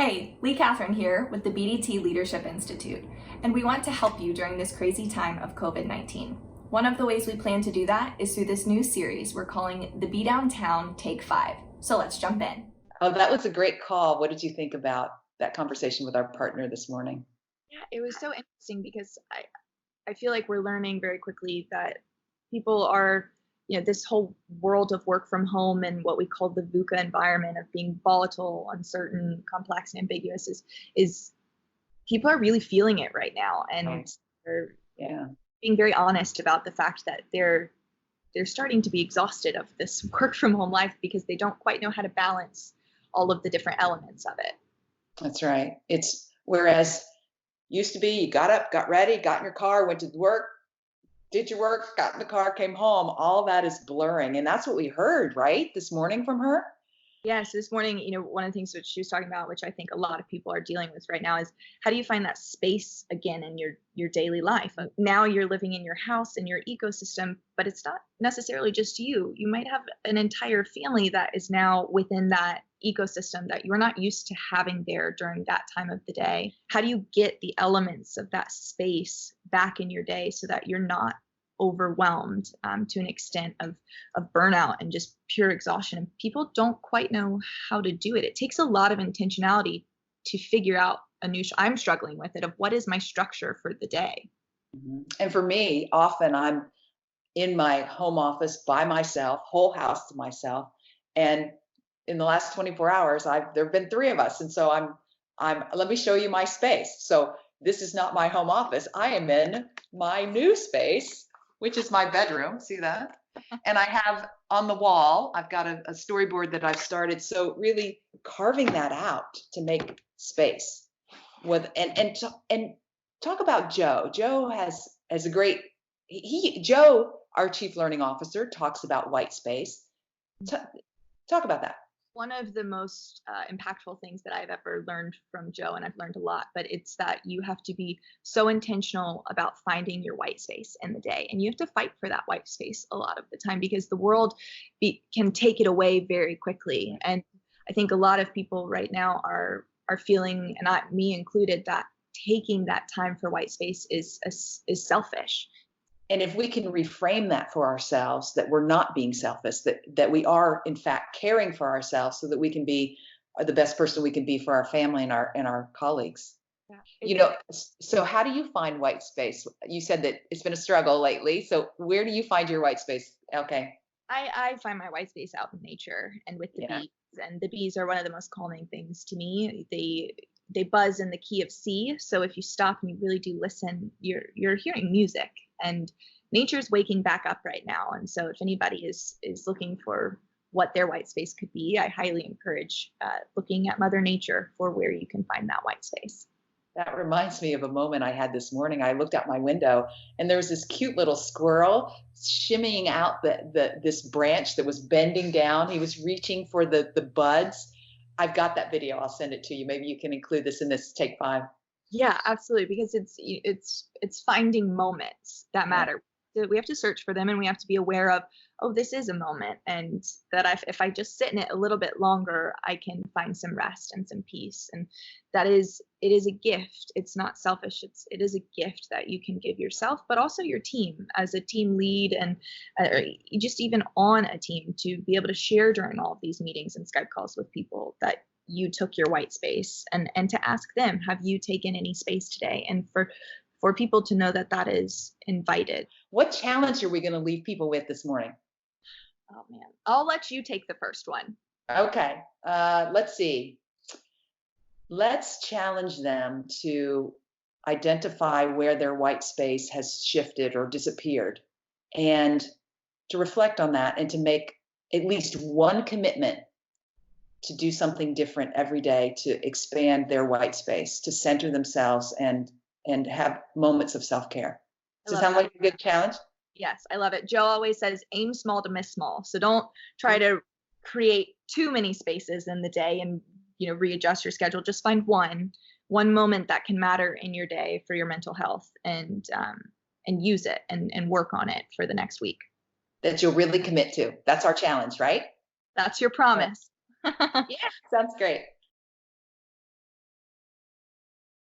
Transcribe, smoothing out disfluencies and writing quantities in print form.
Hey, Lee Catherine here with the BDT Leadership Institute, and we want to help you during this crazy time of COVID-19. One of the ways we plan to do that is through this new series we're calling the Be Downtown Take 5. So let's jump in. Oh, that was a great call. What did you think about that conversation with our partner this morning? Yeah, it was so interesting because I feel like we're learning very quickly that people are, this whole world of work from home and what we call the VUCA environment of being volatile, uncertain, complex, and ambiguous is people are really feeling it right now, and Right. they're Yeah, being very honest about the fact that they're starting to be exhausted of this work from home life because they don't quite know how to balance all of the different elements of it. that's right. It's whereas used to be you got up, got ready, got in your car, went to work, did your work, got in the car, came home. All that is blurring. And that's what we heard, right? This morning from her. Yes, this morning, one of the things that she was talking about, which I think a lot of people are dealing with right now, is how do you find that space again in your daily life? Now you're living in your house and your ecosystem, but it's not necessarily just you. You might have an entire family that is now within that ecosystem that you're not used to having there during that time of the day. How do you get the elements of that space back in your day so that you're not overwhelmed to an extent of burnout and just pure exhaustion? And people don't quite know how to do it. It takes a lot of intentionality to figure out I'm struggling with it, of what is my structure for the day. And for me, often I'm in my home office by myself, whole house to myself. And in the last 24 hours, there have been three of us. And so let me show you my space. So this is not my home office. I am in my new space, which is my bedroom. See that? And I have on the wall, I've got a storyboard that I've started. So really carving that out to make space with, and talk about Joe. Joe has a great, Joe, our chief learning officer, talks about white space. Talk about that. One of the most impactful things that I've ever learned from Joe, and I've learned a lot, but it's that you have to be so intentional about finding your white space in the day. And you have to fight for that white space a lot of the time because the world can take it away very quickly. And I think a lot of people right now are feeling, and me included, that taking that time for white space is selfish. And if we can reframe that for ourselves, that we're not being selfish, that we are in fact caring for ourselves so that we can be the best person we can be for our family and our colleagues. Yeah. So how do you find white space? You said that it's been a struggle lately. So where do you find your white space? Okay. I find my white space out in nature and with the bees. And the bees are one of the most calming things to me. They buzz in the key of C. So if you stop and you really do listen, you're hearing music, and nature's waking back up right now. And so if anybody is looking for what their white space could be, I highly encourage looking at Mother Nature for where you can find that white space. That reminds me of a moment I had this morning. I looked out my window and there was this cute little squirrel shimmying out this branch that was bending down. He was reaching for the buds. I've got that video. I'll send it to you. Maybe you can include this in this take 5. Yeah, absolutely. Because it's finding moments that matter. We have to search for them, and we have to be aware of, oh, this is a moment, and that if I just sit in it a little bit longer, I can find some rest and some peace. And it is a gift. It's not selfish. It is a gift that you can give yourself, but also your team as a team lead, and just even on a team, to be able to share during all of these meetings and Skype calls with people that you took your white space, and to ask them, have you taken any space today? And for people to know that is invited. What challenge are we going to leave people with this morning? Oh man, I'll let you take the first one. Okay, let's see. Let's challenge them to identify where their white space has shifted or disappeared, and to reflect on that and to make at least one commitment to do something different every day to expand their white space, to center themselves and have moments of self-care. Does it sound like a good challenge? Yes, I love it. Joe always says, aim small to miss small. So don't try to create too many spaces in the day and readjust your schedule. Just find one moment that can matter in your day for your mental health, and use it and work on it for the next week. That you'll really commit to. That's our challenge, right? That's your promise. Yeah, sounds great.